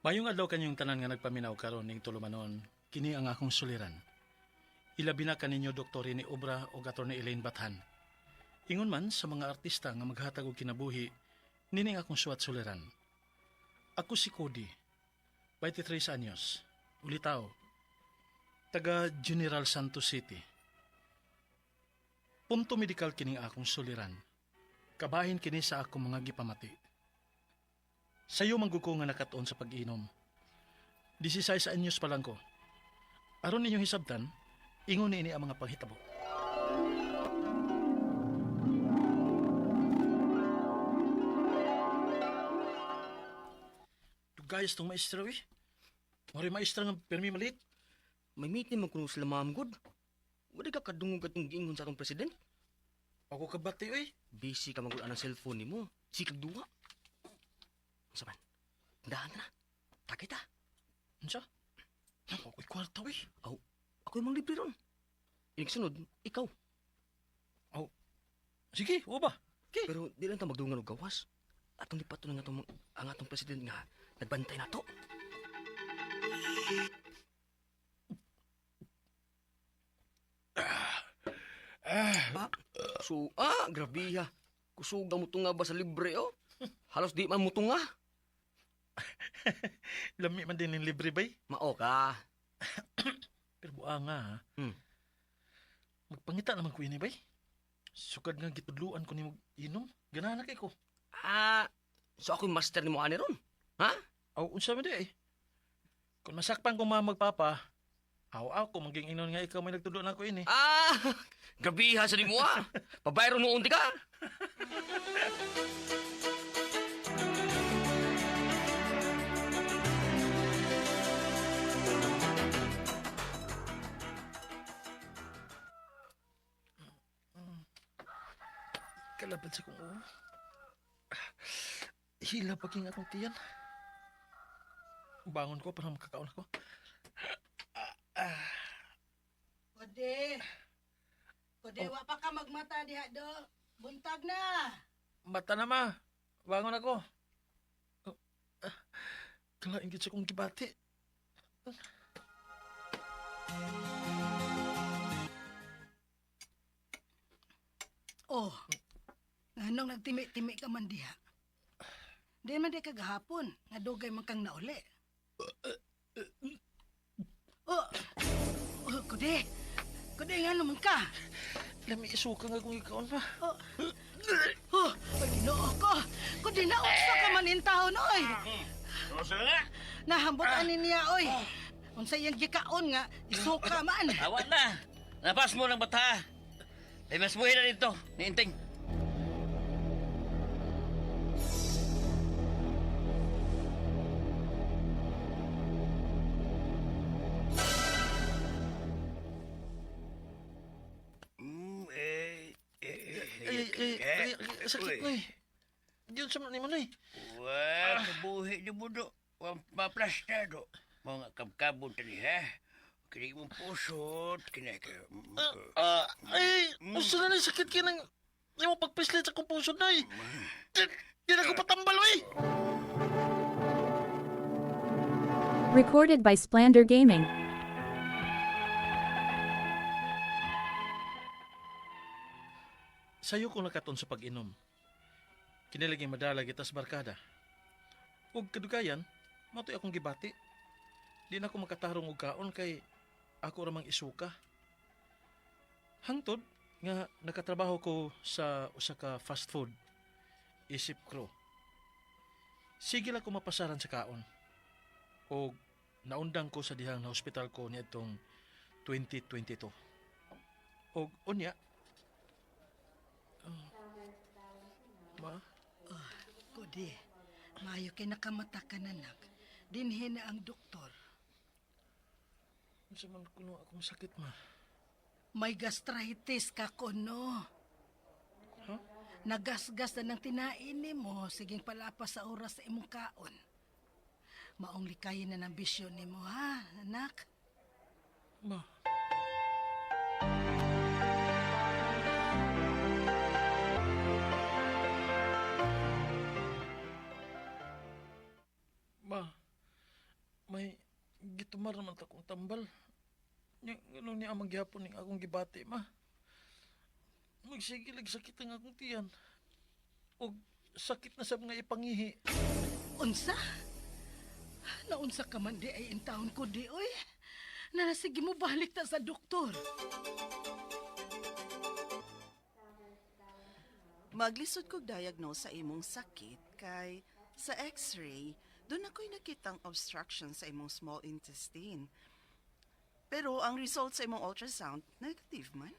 Mayong adlaw kanyong tanan nga nagpaminaw karon ning tulumanon, kini ang akong suliran. Ilabi na kaninyo Dr. ni Obra o Atty. Elaine Bathan. Ingon man sa mga artista nga maghatag og kinabuhi, nining akong suwat suliran. Ako si Cody, 23 anyos, ulitaw, taga General Santos City. Punto medikal kining akong suliran. Kabahin kini sa akong mga gipamati. Sayo mangguko nga nakatuon sa pag-inom. 16 anyos pa lang ko. Aron ninyong hisabtan, ingon ini ang mga panghitabo. Dugayas tong maestra eh. Mari maestra nga permi malit. May meeting man kuno sila ma'am good. Wala ka kadungog atong giingon sa atong president. Ako kabati eh. Busy ka magulaan ng cellphone nimo. Sikag duwa. Saban. Dahan na. Takay ta. Unsa? Ako'y kwarta eh. Ako yung mga libre ron. Inig sunod, ikaw. Sige, o ba? Okay. Pero di lang ta magdungan og gawas. Atong lipat na nga ang atong president nga nagbantay na to. Grabe ha. Kusugang mo tunga ba sa libre oh? Halos di man mo tunga. Lami man din yung libre bay. Mao ka. Pero buha nga ha. Magpangita naman ko ini bay. Sukad nga gitudluan ko ni inom. Ganahan na kay ko. So ako yung master ni mo ani ron? Ha? Aw, unsa man di eh. Kung masakpan ko mga magpapa, aw ko maging inon nga ikaw may nagtudlo na ko ini. Gabi ha sa di mo ah. Pabayro noon di ka. Kalaban sa kong ulo. Hila pagking akong tiyan. Bangon ko para makakaon ako. Kode, wa pa ka magmata diha do. Buntag na. Mata na ma. Bangon ako. Kalain gid sa kong gibati. Oh, nganong nagtimi-timi ka man diha? Di man di kagahapon, nga dugay man kang nauli. Kode, nga naman ka. Lami isuka nga kung ikaon pa. Ginoo ko. Kode na usa ka man intahon, oy. Usa nga? Nahambot ani niya, oy. Unsa iyang gikaon nga, isuka man. Awat na. Napas mo ng bata. Ay mas buhay na dito, ni Inting. Sakit mo eh. Diyon sa mga mo eh. Wah, kabuhi niyo mo do. Maplastado. Mga kabkabon tani ha. Kini mong pusot. Kini ka. Usa na sakit ka ng... Di mo pagpislit sa kumpusod na eh. Di na ko patambal eh. Recorded by Splander Gaming. Sayo ko nakaton sa pag-inom. Kiniliging madalag itas barkada. Ug kadugayan, matoy akong gibati. Di na ako makatarong og kaon kay ako ramang isuka. Hangtod nga nakatrabaho ko sa usa ka fast food. Isip crew. Sige lang ko mapasaran sa kaon. O naundang ko sa dihang na hospital ko niadtong 2022. O unya, ma? Kode, maayo kay nakamata ka na nak. Dinhin na ang doktor. Unsa man kuno akong sakit ma? May gastritis ka kuno. Ha? Nagasgas na ng tinain mo, siging palapas sa oras sa imong kaon. Maong likayin na ng bisyon nimo ha, anak? Ma. Ma, Tumar naman ta kong tambal. Ganun niya amang gihapon ning akong gibati, ma. Magsigilig sakit ang akong tiyan. O sakit na sa mga ipangihi. Unsa? Naunsa ka man di ay intawon ko di, oy. Sige mo balik ta sa doktor. Maglisod kog diagnose sa imong sakit kay sa x-ray, doon ako'y nakitang obstruction sa imong small intestine. Pero ang result sa imong ultrasound, negative man.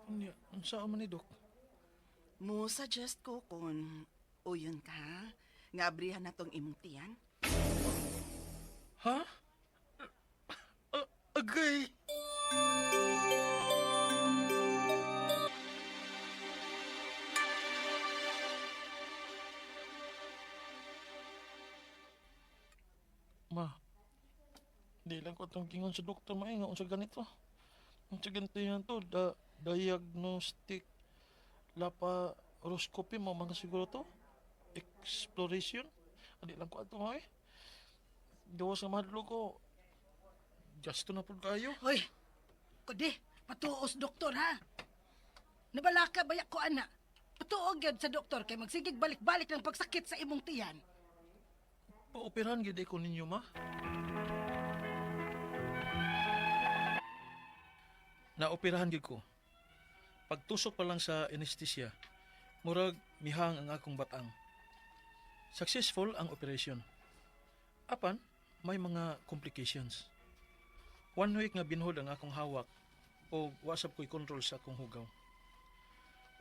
Unya, unsa man ni Dok? Mo suggest ko kung uyon ka, nga abrihan na tong imong tiyan. Ha? Agay! Ma, di lang ko itong gingon sa doktor nga unsa ganito. Unsa ganito yan to, diagnostic laparoscopy mo mga siguro to? Exploration? Hindi lang ko ito ma eh. Gawas nga mahadlo ko. Gasto na po kayo. Hoy, kudi, patuos doktor ha. Nabala ka bayak ko ana. Patuog yun sa doktor kay magsigig balik-balik ng pagsakit sa imong tiyan. Paoperahan gid ko ninyo ma. Naoperahan gid ko. Pagtusok pa lang sa anesthesia, murag mihang ang akong batang. Successful ang operation. Apan, may mga complications. 1 week nga binhod ang akong hawak o wasap ko'y control sa akong hugaw.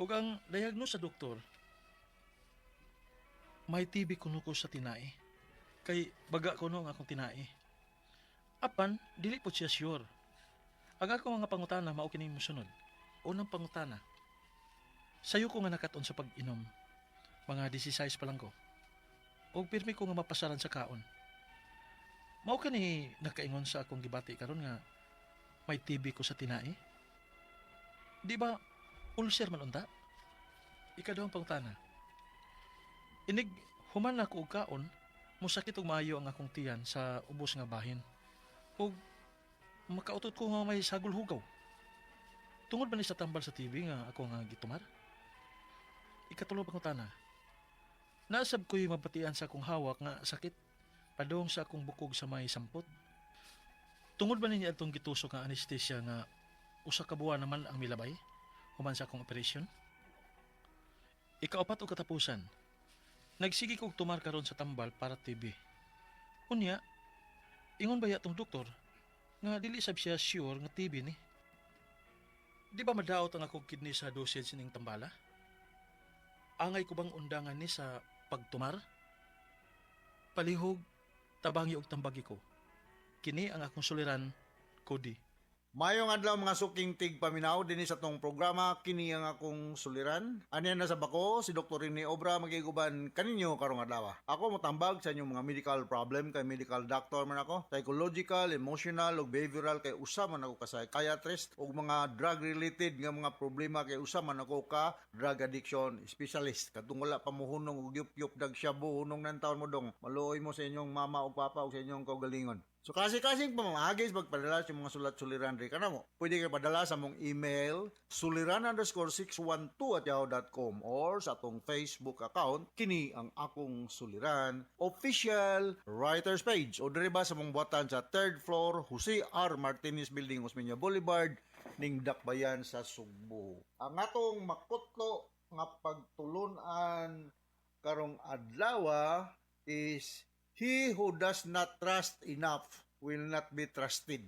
Ug ang diagnose sa doktor, may TB kuno ko sa tinai. Kay baga kuno ang akong tinai. Apan, dili po siya sure. Ang akong mga pangutana mao kini mosunod. Unang pangutana, sayo ko nga nakaton sa pag-inom. Mga 16 pa lang ko. O pirmi ko nga mapasaran sa kaon. Mao kani nakaingon sa akong gibati karon nga may TB ko sa tinai. Di ba ulcer man unta? Ikadawang pangutana. Inig human ako og kaon, musakit og maayo ang akong tiyan sa ubos nga bahin. Ug makautot ko nga may sagol hugaw. Tungod ba ni sa tambal sa TV nga ako nga gitumar? Ikatulo pangutana. Nasab ko'y mabatian sa akong hawak nga sakit padong sa akong bukog sa may sampot. Tungod ba ninyo atong gitusok nga anesthesia nga usa ka buwan naman ang milabay human sa akong operation? Ikaapat o katapusan. Nagsigi kog tumar karon sa tambal para TB. Unya, ingon ba yatong doktor nga dili sab siya sure nga TB ni? Di ba madaot ang akong kidney sa dosage ning tambala? Angay ko bang undangan ni sa pagtumar? Palihog, tabangi og tambagi ko. Kini ang akong suliran, Cody. Mayong adlaw mga suking tig paminaw dinhi sa tong programa kini ang akong suliran. Aniya na sa bako si Dr. Rene Obra magiguban kaninyo karong adlaw. Ako motambag sa inyong mga medical problem kay medical doctor man ako, psychological, emotional ug behavioral kay usa man ako ka psychiatrist ug mga drug related nga mga problema kay usa man ako ka drug addiction specialist. Kadtong wala pa mo hunong og yup-yup dag shabu hunong nan taon mo dong. Maluoy mo sa inyong mama ug papa ug sa inyong kaugalingon. So kasi-kasing pamamahagis magpadala sa mga sulat-suliran rin ka na mo. Pwede kayo padala sa mong email suliran_612@yahoo.com or sa atong Facebook account kini ang akong suliran official writers page o diri ba sa mong buhatan sa 3rd floor Jose R. Martinez Building Osmeña Boulevard ning Dakbayan sa Sugbo. Ang atong makutlo nga pagtulunan karong adlaw is he who does not trust enough will not be trusted.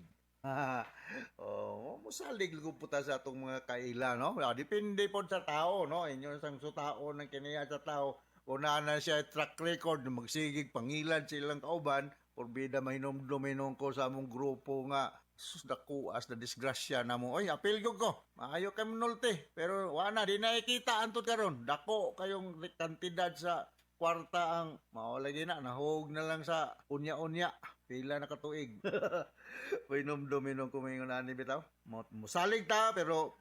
Musalig ko puta sa atong mga kaila, no? Depende po sa tao, no? Inyo sang tao ng kiniya sa tao. Kung na siya track record, magsigig, pangilan silang kauban, porbida mahinom-dominom ko sa among grupo nga, dakuas na disgrasya na mo. Oy, apil ko. Maayo kay munulti. Pero wala, di nakikita antod karon. Dako kayong kantidad sa kwarta ang maulagi na nahog na lang sa unya-unya pila na katuig. Painom-dominom kumingon ani bitaw. Musalig ta pero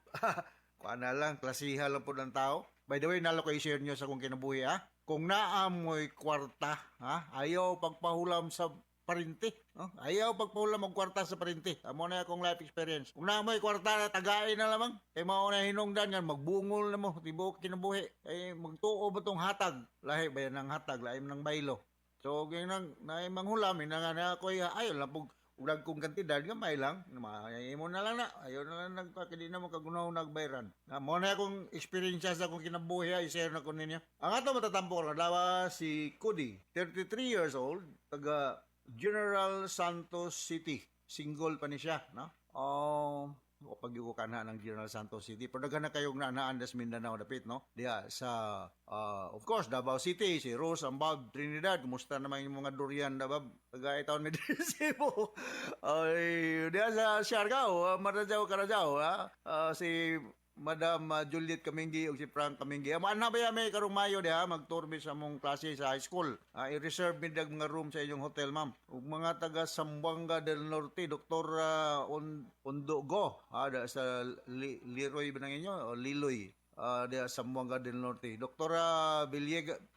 kuan na lang klasiha lang po ng tao. By the way, nalo ko i-share nyo sa kung kinabuhi ha. Kung naamoy kwarta, ha? Ayaw pagpahulam sa parinti. No? Ayaw pagpula magkwarta sa parinti. Amo na akong life experience. Kung na mo'y kwarta na tagain na lamang, kay mao na hinungdan nga magbungol na mo, tibuok kinabuhi. Ay magtuo ba tong hatag? Lahi ba yan ng hatag, lahi ng baylo. So ganyan na manghulam, na nga na ako ayaw lang pug ulag kong kantidad nga may lang, maayaw mo na lang na, ayaw na lang nagpakili na mo kagunaw nagbayran. Mo na akong experience sa akong kinabuhi, i-share na ko ninyo. Ang ato matatampo ko, dawa si Cody, 33 years old, taga General Santos City. Single pa ni siya, no? Pag ka na ng General Santos City. Pero daghan na kayong naanaan das Mindanao dapit, no? Diya sa, of course, Davao City, si Rose, Ambab, Trinidad. Kumusta naman yung mga durian, Davao? Tagay taon ni Cebu. Diya sa Siargao, Maradjao, Carajao, si Madam Juliet Kamingi o si Frank Kamingi. Ana ba may karong Mayo diha magturbi sa mong klase sa high school. I-reserve mi dag mga room sa inyong hotel, ma'am. Ug mga taga Zamboanga del Norte, Dr. Ondogo, da sa Leroy ba nang inyo o Liloy. Diya sa Zamboanga del Norte. Dr.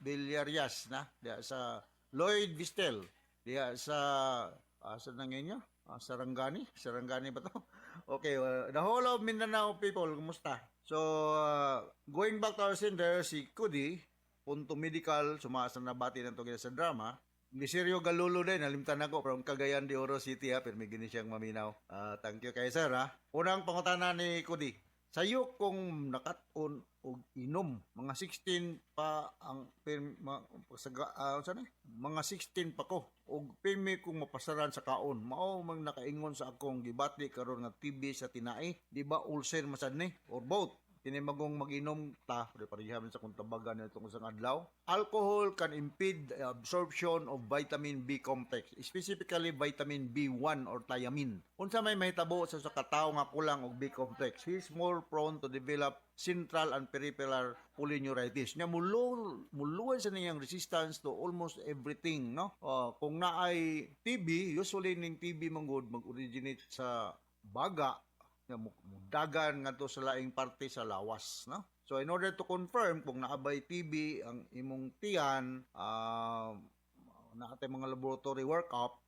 Villarias na diya sa Lloyd Vistel. Diya sa sa nang inyo? Sarangani ba to? Okay, the whole of Mindanao people, kumusta? So, going back to our sender, si Cody, punto medical, sumasa na bati na ito sa drama. Hindi seryo galulo din, nalimtan ako from Cagayan de Oro City, pero may gini siyang maminaw. Thank you kay sir, ha? Unang pangutana ni Cody, sayo kung nakat-on o inom, mga 16 pa ang mga 16 pa ko og pimi kung mapasaran sa kaon mao mang nakaingon sa akong gibati karon nga TB sa tinai di ba ulcer masad ni or both kini magong mag-inom ta parehas sa kung tabagan nitong isang adlaw. Alcohol can impede the absorption of vitamin B complex, specifically vitamin B1 or thiamine. Unsa may mahitabo sa katawo nga kulang og B complex, he is more prone to develop central and peripheral polyneuritis. Nya muluwan sa niyang resistance to almost everything, no? Kung naay TB, usually ning TB manggod mag-originate sa baga nga dagan ngadto sa laing parte sa lawas, no? So in order to confirm kung naabay TB ang imong tiyan, naatay mga laboratory workup,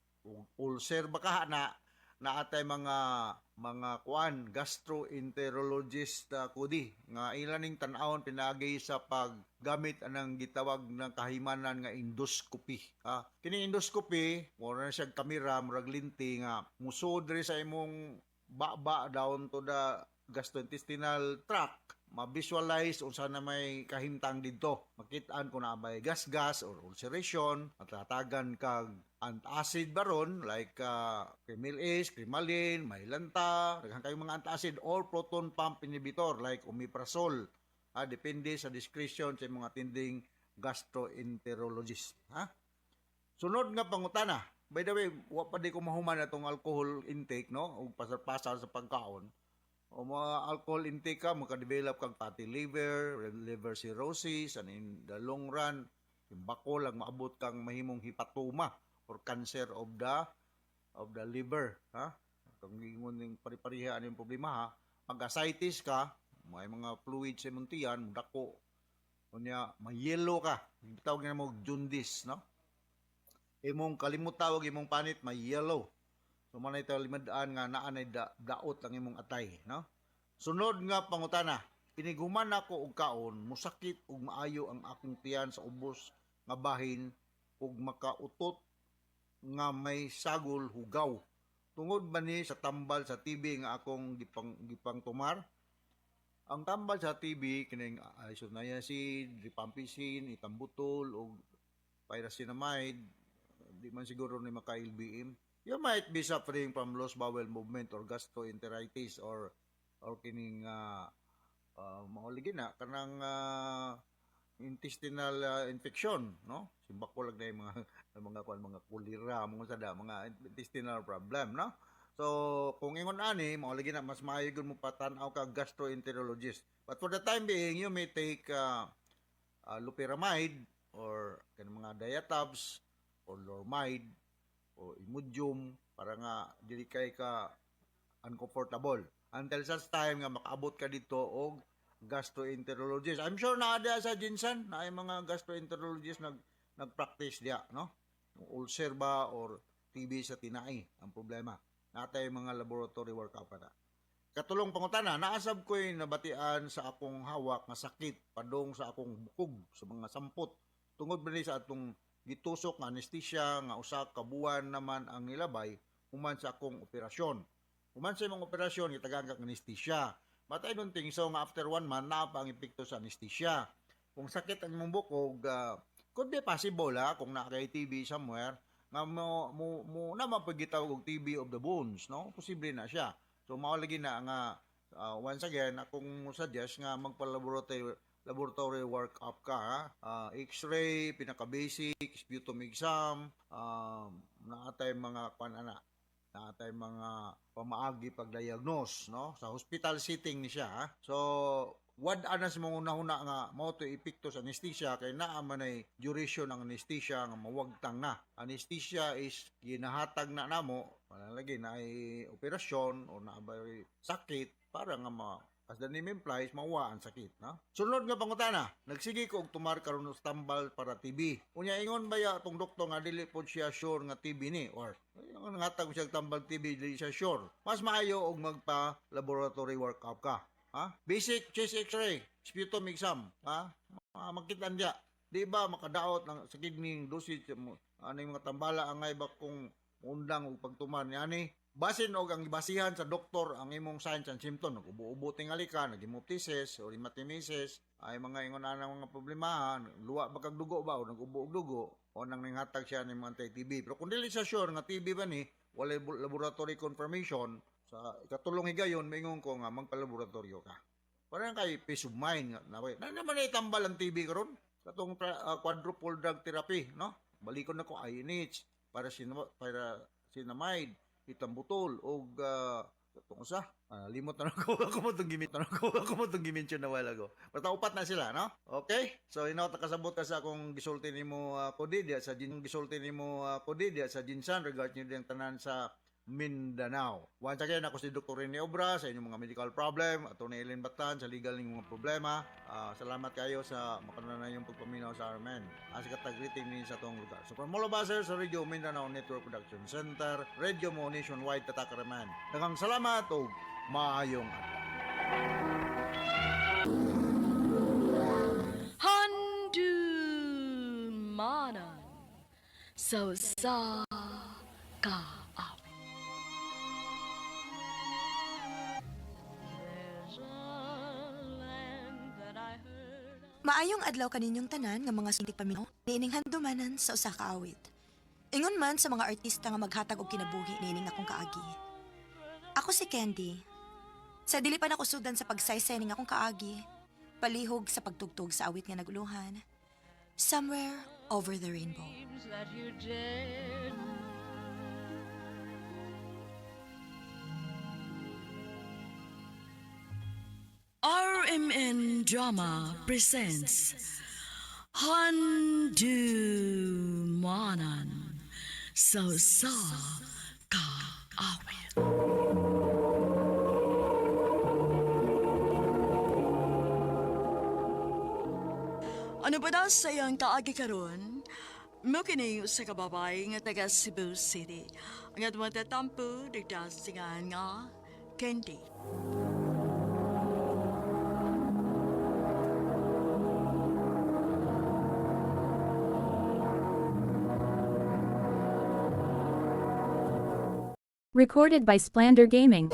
ulcer baka naatay mga gastroenterologist Cody nga ilaning tan-awon pinagi sa paggamit anang gitawag ng kahimanan nga endoscopy. Kini endoscopy, wala na siyang kamera murag linti nga musod diri sa imong baba down to the gastrointestinal tract, ma-visualize unsa na may kahimtang didto. Makitaan kung naabay gas-gas or ulceration, matatagan kag antacid baron like Cremil Ace, Crimalin, Maylanta, daghang kayong mga antacid or proton pump inhibitor like Omeprazole. Depende sa discretion sa mga tinding gastroenterologist. Sunod nga pangutana. By the way, wa pa di ko mahuman atong alcohol intake, no? O pasar-pasar sa pagkaon. O mga alcohol intake ka, makadevelop kang fatty liver, liver cirrhosis, and in the long run, yung bako lang maabot kang mahimong hepatoma or cancer of the liver. Kung ingon ng pari-parihaan yung problema, Pag-ascites ka, may mga fluids sa imong tiyan, dako. Kunya, may yellow ka. Tawag na mo jaundice, no? Imong kalimut tawag imong panit may yellow. So man ito limadaan nga naa nay daot ang imong atay, no? Sunod nga pangutana, iniguman ako og kaon, musakit ug maayo ang akong tiyan sa ubos nga bahin ug makautot nga may sagol hugaw. Tungod ba ni sa tambal sa TB nga akong gipang tumar? Ang tambal sa TB kining isoniazid, rifampicin, itambutol ug pyrazinamide, di man siguro ni maka-LBM. You might be suffering from lost bowel movement or gastroenteritis or kining mauligi na kanang intestinal infection, no? Simbako lang na mga kulira, mga intestinal problem, no? So, kung ingon ani, mauligi na mas maayo gyud mo patanaw ka gastroenterologist. But for the time being, you may take loperamide or kanang mga diatabs or Lormide o Imodium para nga dili kay ka uncomfortable until such time nga makaabot ka dito og gastroenterologist. I'm sure na ada sa Jinsan na ay mga gastroenterologist nag-practice dia, no? Ulcer ba or TB sa tinai ang problema. Natay mga laboratory workup na. Katulong pangutana, naasab ko'y nabatian sa akong hawak nga sakit padong sa akong bukog sa mga sampot. Tungod ba ni sa atong gitusok nga anesthesia nga usa ka buwan naman ang nilabay human sa akong operasyon. Human sa imong operasyon gitagang kag anesthesia. Matay nun tingso nga after 1 month na pa ang epekto sa anesthesia. Kung sakit ang imong bukog, could be possible kung nakakay TB somewhere nga mo na mapagitawag og TB of the bones, no? Posible na siya. So mao lagi na nga once again akong suggest nga magpa-laboratory workup ka, X-ray, pinaka-basic, sputum exam, naatay mga naatay mga pamaagi pag-diagnose, no? Sa hospital setting ni siya. So wad anas mo una-una nga mao to epekto sa anesthesia kay naa man ay duration ng anesthesia nga mawagtang na. Anesthesia is ginahatag na namo lagi na ay operasyon o na bay sakit para nga as the name implies mawa ang sakit, no? Sunod nga pangutana, nagsige ko og tumar karon sa tambal para TB. Unya ingon ba ya tong doktor nga dili pod siya sure nga TB ni or ingon nga tag siya tambal TB dili siya sure. Mas maayo og magpa laboratory workup ka. Ha? Basic chest x-ray, sputum exam, ha? Makitan dia. Di ba makadaot ng sa kidney dosage mo ano yung mga tambala angay ba kung undang og pagtuman yani basin og ang basihan sa doktor ang imong signs and symptoms nag-ubo-ubo tingali ka nag-hemoptysis or hematimesis ay mga ingon ana mga problema luwa ba kag dugo ba o nag-ubo og dugo o nang nanghatag siya ng anti-TB pero kung dili siya sure nga TB ba ni wala laboratory confirmation sa ikatulong higayon maingon ko nga magpa-laboratorio ka para kay peace of mind nga na naman itambal ang TB karon katong quadruple drug therapy no balikon nako INH para sinamide itambutol og katong usa limot na ako mo tong gimension na wala ko basta upat na sila no okay so ino ta kasabot ka sa akong gisulti nimo kodi dia sa Jinsan regarding yung tanan sa Mindanao. Once again, ako si Dr. Rene Obra sa inyong mga medical problem, Atty. Elaine Batan sa legal ng mga problema. Salamat kayo sa makanunan yung pagpaminaw sa Armen. Sa katag-greeting ni sa itong lugar. So, from all of us sa Radio Mindanao Network Production Center, Radio Mo Nationwide Tatakaraman. Daghang salamat o maayong adlaw. Handumanan so sa ka. Maayong adlaw kaninyong tanan nga mga suntik paminaw, niining handumanan sa usa ka awit. Ingon man sa mga artista nga maghatag og kinabuhi niining akong kaagi. Ako si Candy. Sa dili pa nakusudan sa pagsaysay ning akong kaagi, palihog sa pagtugtog sa awit nga naguluhan. Somewhere over the rainbow. RMN Drama presents Handumanan so sa ka awit. Ano ba daw sa iyang kaagi karon? Mo kini sa kababay nga taga Cebu City. Ang atong tatampo digdasingan nga Candy. Recorded by Splander Gaming.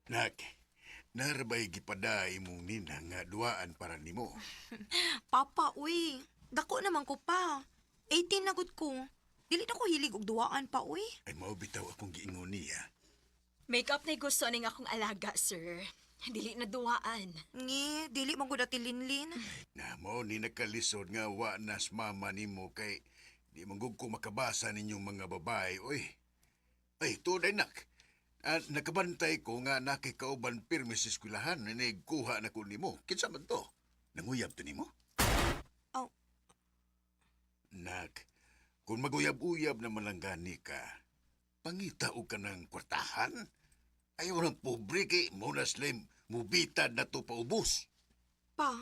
Nak, narabay gipada imong nina nga duaan para nimo. Papa, uy. Dako naman ko pa. 18 na gud ko. Dili na ko hilig og duwaan pa, uy. Ay mao bitaw akong giingon niya. Make-up na gusto ning akong alaga, sir. Dili na duwaan. Ngi, dili man gud ati linlin. Na mo ni nakalisod nga wa nas mama nimo kay di manggug ko makabasa ninyong mga babae, oy. Ay, tunay nak. Nakabantay ko nga nakikauban pirmi sa eskwelahan na nagkuha na ko nimo. Kinsa man to? Nanguyab to nimo? Oh. Nak, kung maguyab-uyab naman lang gani ka, pangita o ka ng kwartahan? Ayaw ng pobre kay muna slim, mubitad na to paubos. Pa,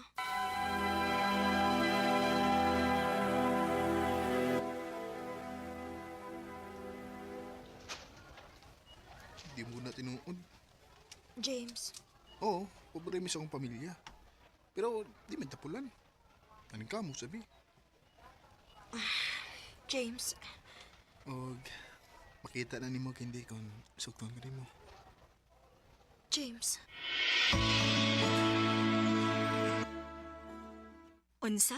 Di mo na tinuod. James, Oo, pobre mi sa akong pamilya. Pero di man tapulan. Kaning kamo sabi. James, Og makita na nimo kindi kung sugton ko nimo. James. Unsa?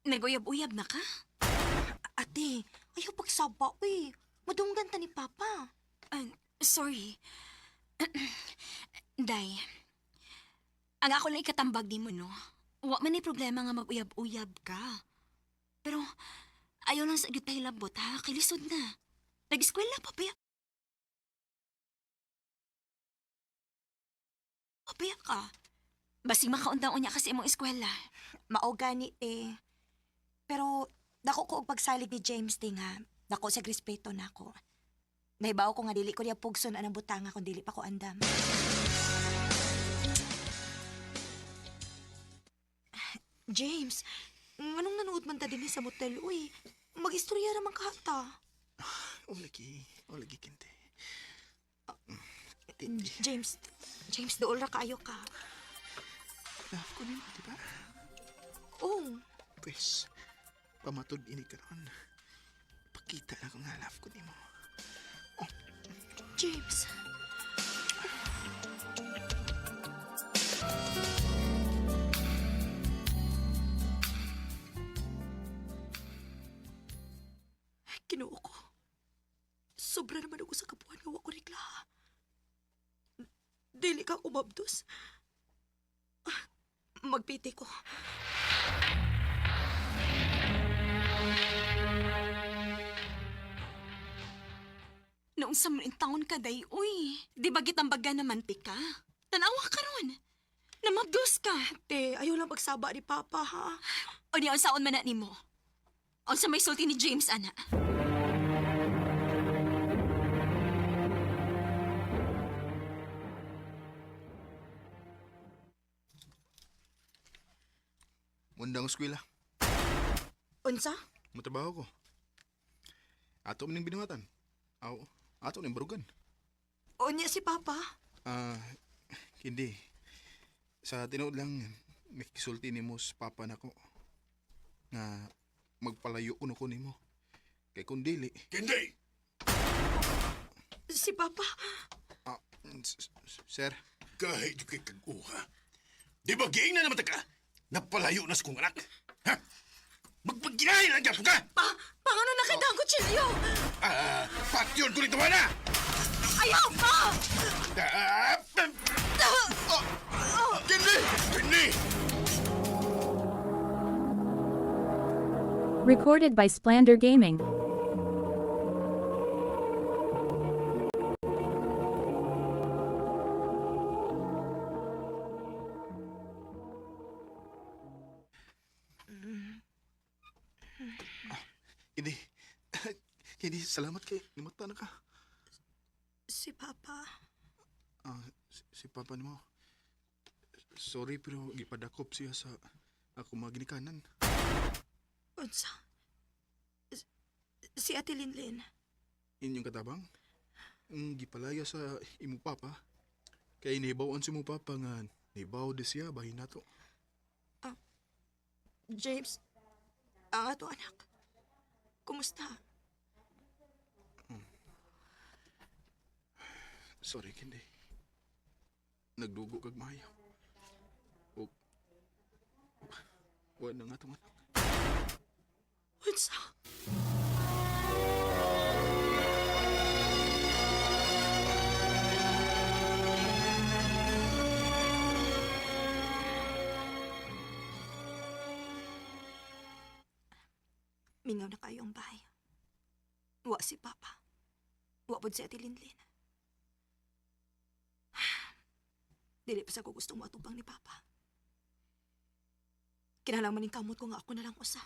Naguyab-uyab na ka? Ate, ayaw pagsaba, uy. Madunggan ta ni Papa. Sorry. Day, ang ako lang ikatambag di mo, no? Wa man ni problema nga mag-uyab-uyab ka. Pero, ayaw lang sa agad labot, ha? Kilisod na. Nag-eskwela pa, paya. Papaya ka. Basing makaundang unya kasi imong eskwela. Mao gani eh. Pero dako ko og pagsalig ni James di nga. Dako sa respeto nako. Nahibaw ko nga dili ko diya pugson anang butanga kung dili pa ko andam. James, anong nanood man ta dinhi sa motel, uy? Mag-istorya ra man ka ta. O lagi kindi. James, dool ra kaayo ka. Love ko nimo, di ba? Oh, Pwes, pamatod ini karon. Pakita na ko nga love ko nimo. James. Kinuo ko. Sobra naman ako sa kapuan nga wa ko regla. Dili ka umabdos. Magpiti ko. Noong sa taon ka, day, uy. Di ba gitambaga naman, pika? Tanawa ka ron. Namabdos ka. Te, ayaw lang magsaba ni Papa, ha? O di, saon man na ni mo? O sa may sulti ni James, ana? Mundang eskwela. Unsa? Matrabaho ko. Ato maning binungatan. Aw, ato ning barugan. Unya si Papa? Hindi. Sa tinuod lang, nakisulti nimo sa papa nako nga magpalayo kuno ko nimo. Kay kung dili, Hindi! Si Papa? Sir, Kahit yung kay kaguha. Di ba giing na naman ka? Napalayo na sa kong anak. Ha? Magpagkinahin lang ka! Pangano nakidanggot siya niyo? Patyon ko rito na! Ayaw pa! Kindi! Kindi! Recorded by Splander Gaming. hindi. Hindi, salamat kay nimata na ka. Si Papa? Si papa nimo. Sorry pero gipadakop siya sa ako mga ginikanan. Unsa? Si Ate Linlin? Inyong katabang? Gipalaya sa imo papa. Kay nahibawaan si imo papa nga nahibaw di siya bahin nato. James, ang ato anak. Kumusta? Sorry, Kindi. Nagdugo kag maayo. Wa na nga tong anak. Unsa? Mingaw na kayo ang bahay. Wa si Papa. Wa pod si Ate Linlin. Dili pa sa ko gustong matubang ni Papa. Kinalang maning kamot ko nga ako na lang usa.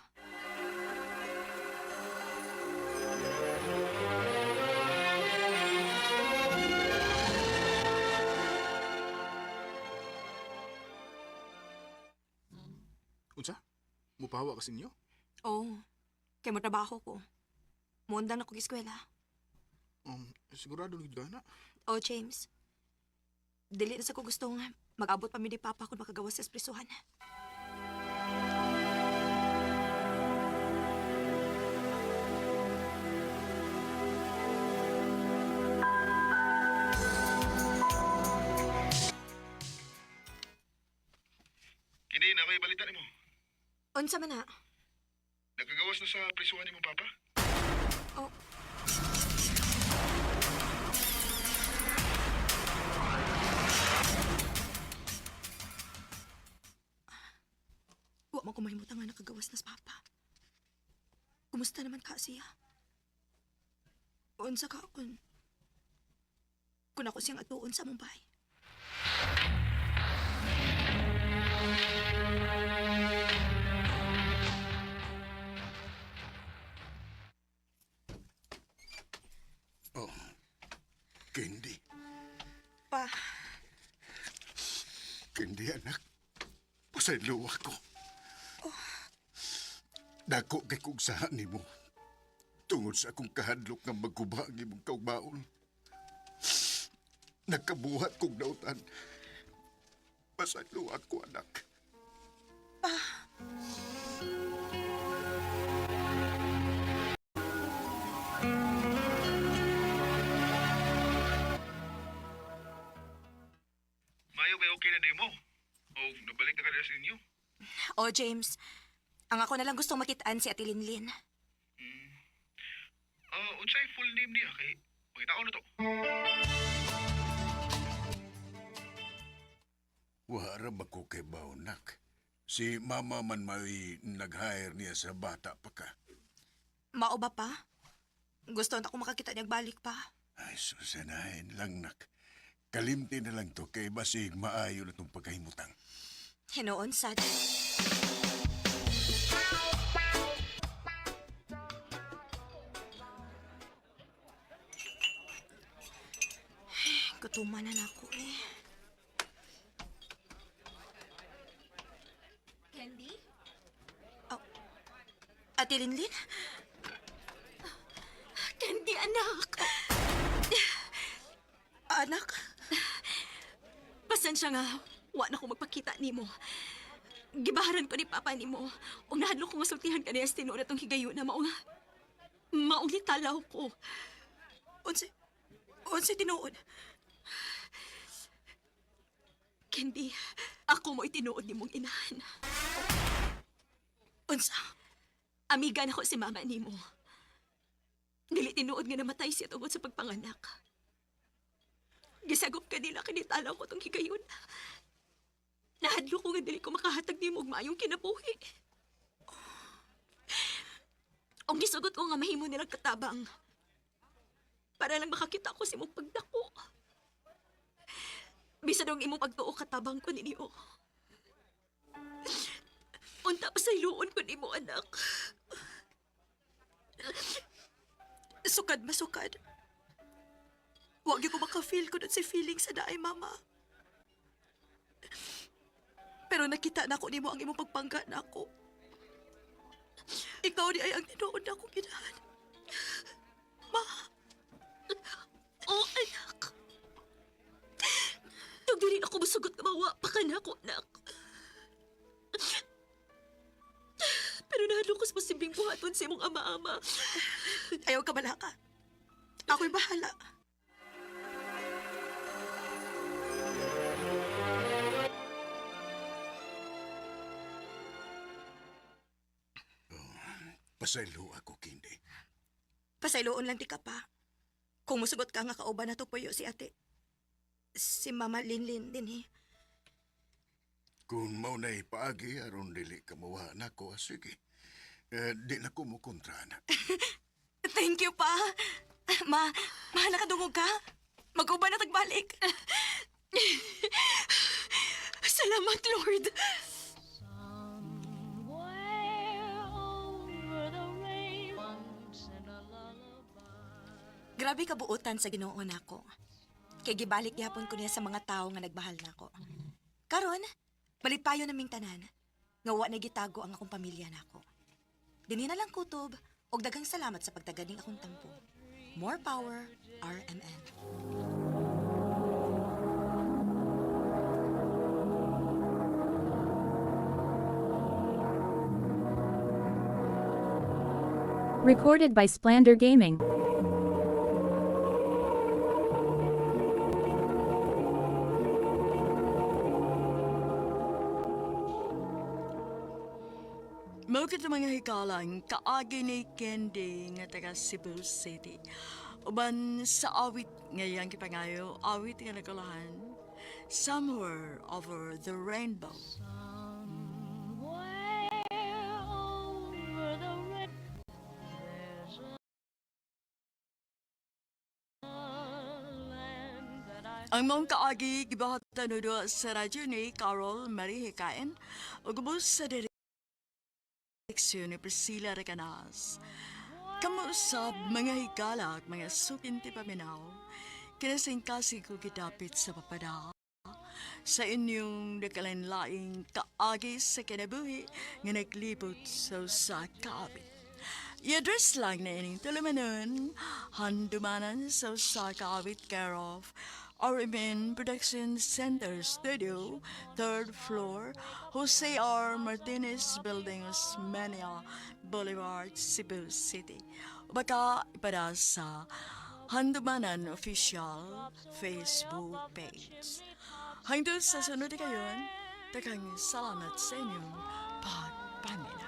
Mupawa ka sinyo? Oo. Kaya mo trabaho ko. Muundan ako eskwela. Sigurado ni Gana. Oh, James. Dili na sa ko gustong mag-abot pa mi ni Papa kung makagawa sa espresuhan. Hindi na kayo balita ni mo. Unsa man na? Nagkagawas na sa prisuhan ni mo, Papa? Oh. Wa mo ko mahimutang nga nakagawas na sa Papa. Kumusta naman ka siya? Unsa ka kung ako siyang atuon sa Mumbai? Oh, Candy. Pa, Candy, anak. Pasaylo ako. Dako kay kong sahan ni mo. Tungod sa akong kahadlok nga magkuba ang imong kaugbaon. Nagkabuhat kong nautan. Pasaylo ako, anak. Mayo kay okay na di mo. O nabalik na ka sa inyo. oh James, ang ako na lang gustong makitaan si Ate Linlin. Unsay full name niya kay makitaon na to. Wara ba ko kay Baunak? Si Mama man may nag-hire niya sa bata pa ka. Mao ba pa? Gusto na ako makakita niyang balik pa. Ay, susanahin lang, nak. Kalimti na lang to kay basig maayo na itong pagkahimutang. Hinoon sad. Gutuman na ako eh. Candy? Ate Linlin? Candy, anak! Anak? Pasensya nga, wa na ko magpakita nimo. Gibaharan ko ni Papa nimo. O nahadlo ko masultihan ka niya sa tinuod atong higayon na maong talaw ko. Unsi tinuod? Candy, ako mo itinuod ni mong inahan. Unsa? Amiga na ko si Mama nimo. Dili tinuod nga namatay siya tungod sa pagpanganak. Gisagop ka nila kinitalaw ko tong higayon. Nahadlo ko nga dili ko makahatag ni mong maayong kinabuhi. Ang gisugot ko nga mahimo nilang katabang. Para lang makakita ko si mong pagdako. Bisa dong imong pagtuo katabang ko ninyo. Unta pa sa iluon ko nimo, anak. Sukad masukad. Wag ko maka-feel ko dun si feeling sa daay, Mama. Pero nakita na ko nimo ang imong pagpangga na ako. Ikaw di ay ang tinuod na akong ginahan. Ma. Oh, anak. Tug dili na ako masugot nga mawa pa ka na ako, anak. Pero nahalo ko sa posibleng buhaton sa imong ama-ama. Ayaw ka bala ka. Ako'y bahala. Pasaylo ako, Candy. Pasayloon lang di ka pa. Kung musugot ka nga kauban na to puyo si ate. Si Mama Linlin din eh. Kung mau na ipaagi, aron dili ka mawa na ko, sige. Di na ko mo kontra na. Thank you pa. Ma nakadungog ka? Mag-uban na tagbalik. Salamat, Lord. Grabe kabuutan sa Ginoo nako. Kay gibalik gyapon ko niya sa mga tao nga nagbahal nako. Karon, balipayo naming tanan. nga wa na gitago ang akong pamilya nako. Dinhi na lang kutob og daghang salamat sa pagtaganing akong tampo. More power, RMN. Recorded by Splander Gaming. Mao kita mga hikalang kaagi ni Candy nga taga Cebu City. Uban sa awit ngayang kipangayo, awit nga nagkalahan, Somewhere Over the Rainbow. Ang mong kaagi gibahatan do sa radyo ni Carol Marie Hikain ug ubos sa direksyon ni Priscilla Recanas. Kamuusab mga higalak, mga sukinti paminaw, kinasingkasig ko gidapit sa papada sa inyong nakalanlaing kaagi sa kinabuhi nga naglibot sa usa ka awit. I-address lang na ining tulumanon, handumanan sa usa ka awit care of RMN Production Center Studio, 3rd floor, Jose R. Martinez Building, Osmeña Boulevard, Cebu City. Baka ipada sa Handumanan Official Facebook page. Hangtod sa sunod kayon, takang salamat sa inyong pagpaminaw.